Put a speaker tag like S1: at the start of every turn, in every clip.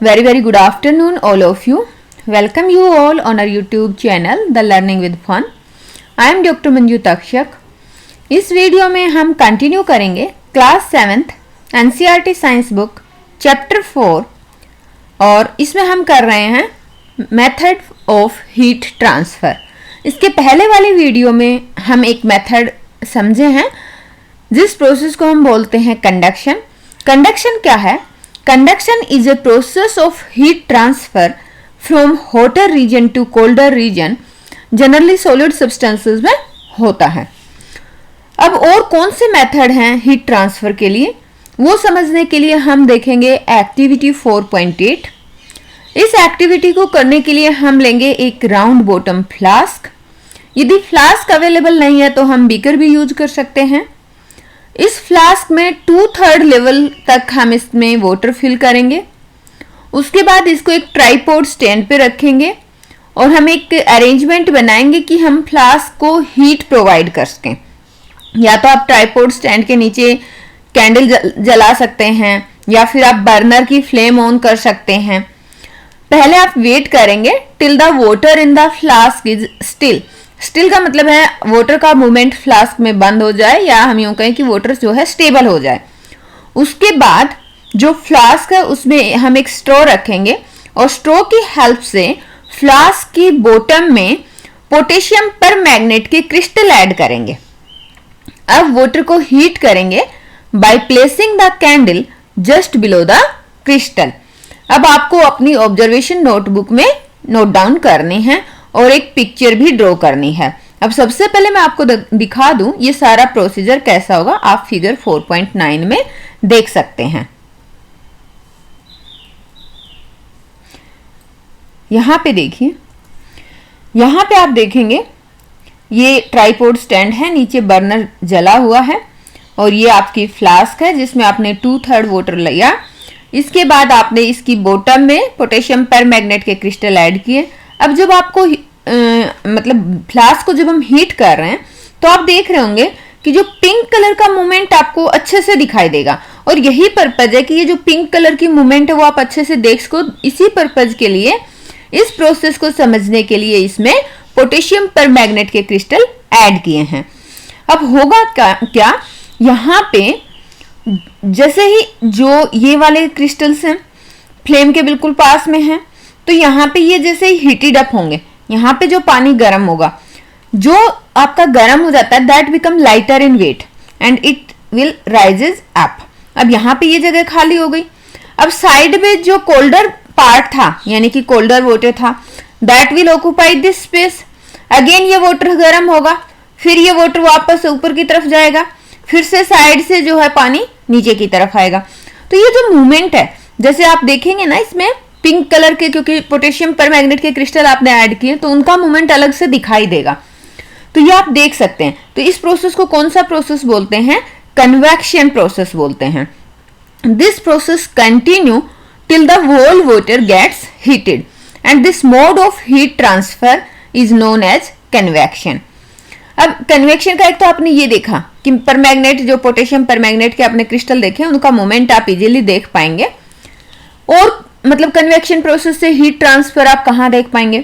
S1: Very good afternoon all of you. Welcome you all on our YouTube channel The Learning with Fun. I am Dr. Manju Takshak. इस video में हम continue करेंगे class 7th NCERT science book chapter 4 और इसमें हम कर रहे हैं मेथड ऑफ हीट ट्रांसफ़र. इसके पहले वाली वीडियो में हम एक मेथड समझे हैं जिस प्रोसेस को हम बोलते हैं कंडक्शन. कंडक्शन क्या है? Conduction is a process of heat transfer from hotter region to colder region, generally solid substances में होता है. अब और कौन से मेथड हैं हीट ट्रांसफर के लिए, वो समझने के लिए हम देखेंगे एक्टिविटी 4.8. इस एक्टिविटी को करने के लिए हम लेंगे एक राउंड बॉटम फ्लास्क. यदि फ्लास्क अवेलेबल नहीं है तो हम बीकर भी यूज कर सकते हैं. इस फ्लास्क में 2/3 लेवल तक हम इसमें वाटर फिल करेंगे. उसके बाद इसको एक ट्राइपॉड स्टैंड पे रखेंगे और हम एक अरेंजमेंट बनाएंगे कि हम फ्लास्क को हीट प्रोवाइड कर सकें. या तो आप ट्राइपॉड स्टैंड के नीचे कैंडल जला सकते हैं या फिर आप बर्नर की फ्लेम ऑन कर सकते हैं. पहले आप वेट करेंगे till the water in the flask is still. Still का मतलब है वाटर का मूवमेंट फ्लास्क में बंद हो जाए या हम यूं कहें कि वाटर जो है स्टेबल हो जाए. उसके बाद जो फ्लास्क है उसमें हम एक स्ट्रॉ रखेंगे और स्ट्रॉ की हेल्प से फ्लास्क की बॉटम में पोटेशियम परमैंगनेट के क्रिस्टल ऐड करेंगे. अब वाटर को हीट करेंगे by placing the candle just below the crystal. अब आपको अपनी ऑब्जर्वेशन नोटबुक में नोट डाउन करनी है और एक पिक्चर भी ड्रॉ करनी है. अब सबसे पहले मैं आपको दिखा दूं ये सारा प्रोसीजर कैसा होगा. आप फिगर 4.9 में देख सकते हैं. यहां पे देखिए, यहां पे आप देखेंगे ये ट्राइपॉड स्टैंड है, नीचे बर्नर जला हुआ है और ये आपकी फ्लास्क है जिसमें आपने 2/3 वाटर लिया. इसके बाद आपने इसकी बॉटम में पोटेशियम परमैंगनेट के क्रिस्टल ऐड किए. अब जब आपको मतलब फ्लास्क को जब हम हीट कर रहे हैं तो आप देख रहे होंगे कि जो पिंक कलर का मूवमेंट आपको अच्छे से दिखाई देगा और यही पर्पज है कि ये जो पिंक कलर की मूवमेंट है वो आप अच्छे से देख सको. इसी पर्पज के लिए, इस प्रोसेस को समझने के लिए इसमें पोटेशियम परमैंगनेट के क्रिस्टल ऐड किए हैं. अब होगा क्या यहाँ पे जैसे ही जो ये वाले क्रिस्टल्स हैं फ्लेम के बिल्कुल पास में हैं तो यहाँ पे ये जैसे ही हीटेड अप होंगे, यहाँ पे जो पानी गर्म होगा, जो आपका गर्म हो जाता है that become lighter in weight and it will raises up. अब यहाँ पे ये जगह खाली हो गई. अब साइड में जो कोल्डर पार्ट था यानी कि कोल्डर वाटर था that will occupy this space. Again ये वाटर गर्म होगा, फिर ये वाटर वापस ऊपर की तरफ जाएगा, फिर से साइड से जो है पानी नीचे की तरफ आएगा. तो ये जो मूवमेंट है, जैसे आप देखेंगे ना इसमें पिंक कलर के, क्योंकि पोटेशियम परमैंगनेट के क्रिस्टल आपने ऐड किए तो उनका मूवमेंट अलग से दिखाई देगा. तो ये आप देख सकते हैं. तो इस प्रोसेस को कौन सा प्रोसेस बोलते हैं? कन्वेक्शन प्रोसेस बोलते हैं. This process continue till the whole water gets heated and this mode of heat transfer is known as convection. अब कन्वेक्शन का एक तो आपने ये देखा कि परमैंगनेट, जो पोटेशियम परमैंगनेट के आपने क्रिस्टल देखे उनका मूवमेंट आप इजीली देख पाएंगे. और मतलब कन्वेक्शन प्रोसेस से हीट ट्रांसफर आप कहाँ देख पाएंगे?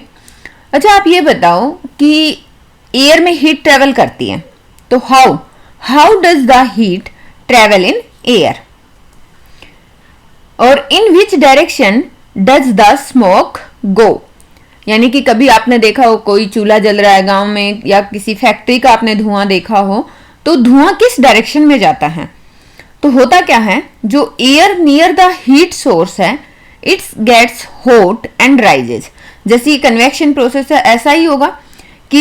S1: अच्छा, आप ये बताओ कि एयर में हीट ट्रेवल करती है तो how does the heat travel in air or in which direction does the smoke go. यानी कि कभी आपने देखा हो कोई चूल्हा जल रहा है गांव में या किसी फैक्ट्री का आपने धुआं देखा हो तो धुआं किस डायरेक्शन में जाता है? तो होता क्या है, जो air near the heat source है it's gets hot and rises. जैसे कन्वेक्शन प्रोसेस है ऐसा ही होगा कि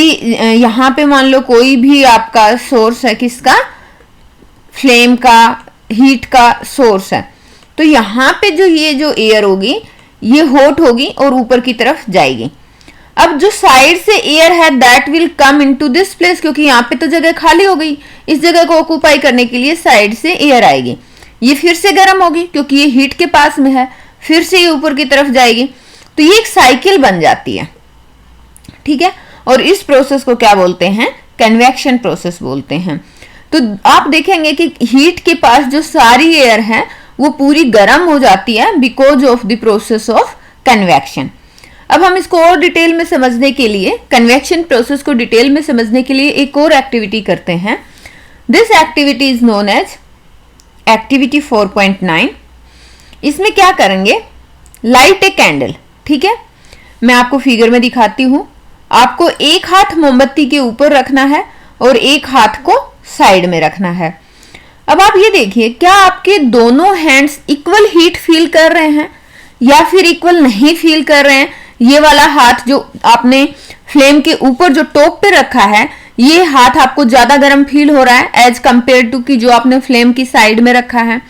S1: यहाँ पे मान लो कोई भी आपका सोर्स है, किसका? फ्लेम का, हीट का सोर्स है. तो यहाँ पे जो ये जो एयर होगी ये हॉट होगी और ऊपर की तरफ जाएगी. अब जो साइड से एयर है that will come into this place, क्योंकि यहाँ पे तो जगह खाली हो गई. इस जगह को ऑक्यूपाई करने के लिए साइड से एयर आएगी. ये फिर से गर्म होगी क्योंकि ये हीट के पास में है, फिर से ये ऊपर की तरफ जाएगी. तो ये एक साइकिल बन जाती है. ठीक है. और इस प्रोसेस को क्या बोलते हैं? कन्वेक्शन प्रोसेस बोलते हैं. तो आप देखेंगे कि हीट के पास जो सारी एयर है वो पूरी गर्म हो जाती है because of the process of convection. अब हम इसको और डिटेल में समझने के लिए, कन्वेक्शन प्रोसेस को डिटेल में समझने के लिए एक और एक्टिविटी करते हैं। This activity is known as activity 4.9। इसमें क्या करेंगे, लाइट ए कैंडल। ठीक है, मैं आपको फिगर में दिखाती हूं। आपको एक हाथ मोमबत्ती के ऊपर रखना है और एक हाथ को साइड में रखना है। अब आप ये देखिए, क्या आपके दोनों हैंड्स इक्वल हीट फील कर रहे हैं या फिर इक्वल नहीं फील कर रहे हैं। ये वाला हाथ जो आपने फ्लेम के ऊपर जो टॉप पे रखा है, ये हाथ आपको ज्यादा गर्म फील हो रहा है एज कंपेयर टू कि जो आपने फ्लेम की साइड में रखा है।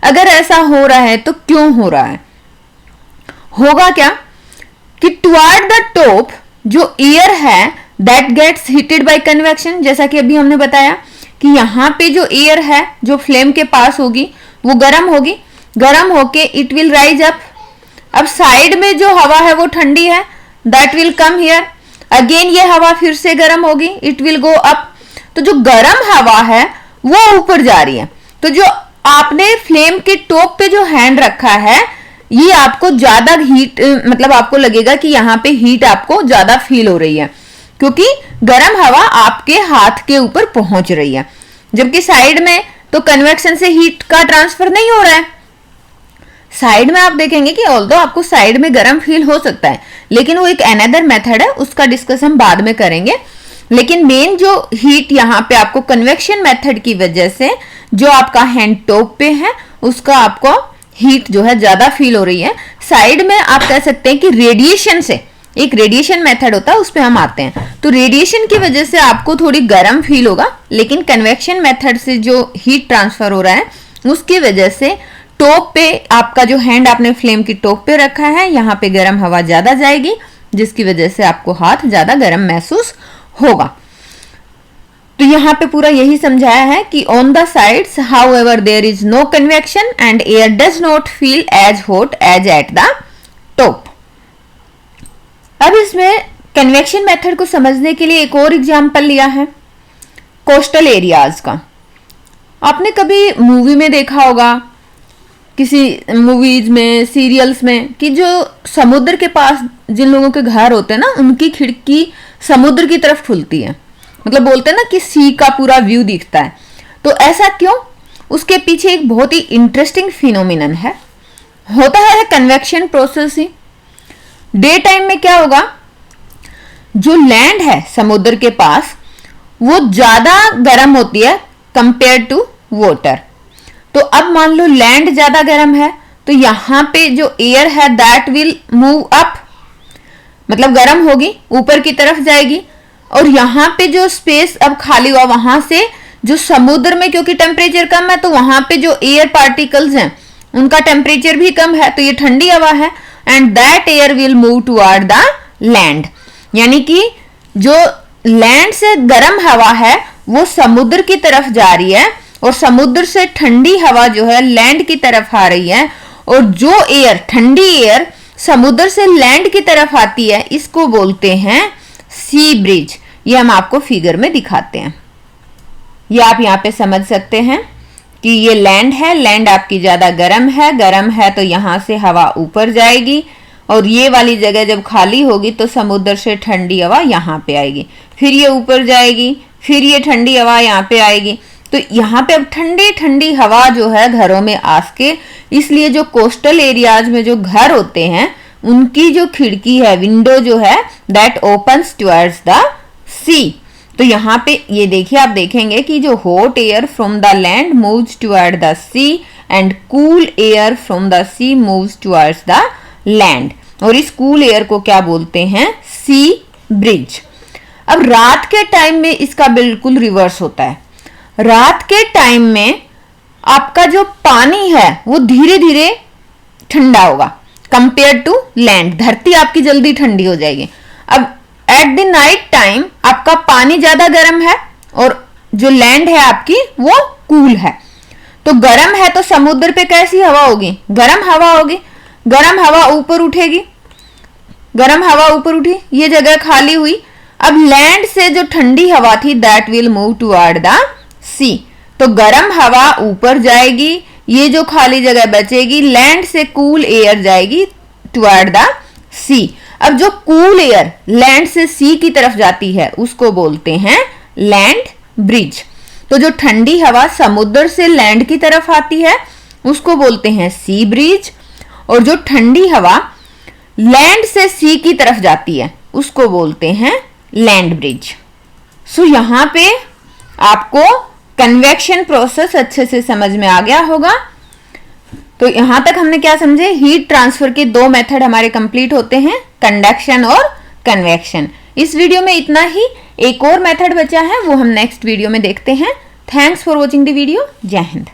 S1: अगर ऐसा हो रहा है तो क्यों हो रहा है? होगा क्या कि टुवर्ड द टॉप जो एयर है that gets heated by convection, जैसा कि अभी हमने बताया कि यहाँ पे जो एयर है जो फ्लेम के पास होगी वो गर्म होगी, गर्म होके इट विल राइज अप। अब साइड में जो हवा है वो ठंडी है, that will come here again, ये हवा फिर से गर्म होगी, इट विल गो अप। तो जो गर्म हवा है वो ऊपर जा रही है। तो जो आपने फ्लेम के टॉप पे जो हैंड रखा है, ये आपको ज्यादा हीट, मतलब आपको लगेगा कि यहाँ पे हीट आपको ज्यादा फील हो रही है क्योंकि गर्म हवा आपके हाथ के ऊपर पहुंच रही है, जबकि साइड में तो कन्वेक्शन से हीट का ट्रांसफर नहीं हो रहा है। साइड में आप देखेंगे कि ऑल्दो आपको साइड में गर्म फील हो सकता है, लेकिन वो एक अनदर मेथड है, उसका डिस्कस हम बाद में करेंगे। लेकिन मेन जो हीट यहाँ पे आपको कन्वेक्शन मेथड की वजह से जो आपका हैंड टॉप पे है उसका आपको हीट जो है ज्यादा फील हो रही है। साइड में आप कह सकते हैं कि रेडिएशन से, एक रेडिएशन मेथड होता है उस पे हम आते हैं, तो रेडिएशन की वजह से आपको थोड़ी गर्म फील होगा, लेकिन कन्वेक्शन मेथड से जो हीट ट्रांसफर हो रहा है उसकी वजह से टॉप पे आपका जो हैंड आपने फ्लेम की टॉप पे रखा है, यहाँ पे गर्म हवा ज्यादा जाएगी जिसकी वजह से आपको हाथ ज्यादा गर्म महसूस होगा। तो यहाँ पे पूरा यही समझाया है कि on the sides however there is no convection and air does not feel as hot as at the top. अब इसमें कन्वेक्शन मेथड को समझने के लिए एक और एग्जांपल लिया है कोस्टल एरियाज का। आपने कभी मूवी में देखा होगा, किसी मूवीज में, सीरियल्स में, कि जो समुद्र के पास जिन लोगों के घर होते हैं ना, उनकी खिड़की समुद्र की तरफ खुलती है, मतलब बोलते हैं ना कि सी का पूरा व्यू दिखता है। तो ऐसा क्यों? उसके पीछे एक बहुत ही इंटरेस्टिंग फिनोमिनन है, होता है कन्वेक्शन प्रोसेस ही। डे टाइम में क्या होगा, जो लैंड है समुद्र के पास वो ज्यादा गर्म होती है कंपेयर टू वाटर। तो अब मान लो लैंड ज्यादा गर्म है तो यहाँ पे जो एयर है दैट विल मूव अप, मतलब गर्म होगी, ऊपर की तरफ जाएगी। और यहाँ पे जो स्पेस अब खाली हुआ, वहां से जो समुद्र में क्योंकि टेम्परेचर कम है तो वहां पे जो एयर पार्टिकल्स हैं उनका टेम्परेचर भी कम है, तो ये ठंडी हवा है and that air will move toward the land. यानी कि जो लैंड से गर्म हवा है वो समुद्र की तरफ जा रही है और समुद्र से ठंडी हवा जो है लैंड की तरफ आ रही है। और जो एयर, ठंडी एयर समुद्र से लैंड की तरफ आती है, इसको बोलते हैं सी ब्रिज। ये हम आपको फिगर में दिखाते हैं, ये आप यहाँ पे समझ सकते हैं कि ये लैंड है, लैंड आपकी ज्यादा गर्म है, गर्म है तो यहाँ से हवा ऊपर जाएगी और ये वाली जगह जब खाली होगी तो समुद्र से ठंडी हवा यहाँ पे आएगी, फिर ये ऊपर जाएगी, फिर ये ठंडी हवा यहाँ पे आएगी। तो यहाँ पे अब ठंडी ठंडी हवा जो है घरों में आके, इसलिए जो कोस्टल एरियाज में जो घर होते हैं उनकी जो खिड़की है, विंडो जो है, that opens towards the sea. तो यहाँ पे ये देखिए, आप देखेंगे कि जो hot air from the land moves toward the sea and cool air from the sea moves towards the land. और इस कूल एयर को क्या बोलते हैं? Sea breeze. अब रात के टाइम में इसका बिल्कुल रिवर्स होता है। रात के टाइम में आपका जो पानी है वो धीरे धीरे ठंडा होगा कंपेयर टू लैंड, धरती आपकी जल्दी ठंडी हो जाएगी। अब एट द नाइट टाइम आपका पानी ज्यादा गर्म है और जो लैंड है आपकी वो कूल है। तो गर्म है तो समुद्र पे कैसी हवा होगी? गर्म हवा होगी, गर्म हवा ऊपर उठेगी, गर्म हवा ऊपर उठी, ये जगह खाली हुई। अब लैंड से जो ठंडी हवा थी that will move toward the sea. तो गर्म हवा ऊपर जाएगी, ये जो खाली जगह बचेगी, लैंड से कूल एयर जाएगी टुवर्ड द सी। अब जो कूल एयर लैंड से सी की तरफ जाती है उसको बोलते हैं लैंड ब्रिज। तो जो ठंडी हवा समुद्र से लैंड की तरफ आती है उसको बोलते हैं सी ब्रिज, और जो ठंडी हवा लैंड से सी की तरफ जाती है उसको बोलते हैं लैंड ब्रिज। सो यहां पे आपको कन्वेक्शन प्रोसेस अच्छे से समझ में आ गया होगा। तो यहां तक हमने क्या समझे, हीट ट्रांसफर के दो मेथड हमारे कंप्लीट होते हैं, कंडक्शन और कन्वेक्शन। इस वीडियो में इतना ही, एक और मेथड बचा है वो हम नेक्स्ट वीडियो में देखते हैं। Thanks for watching the video. जय हिंद।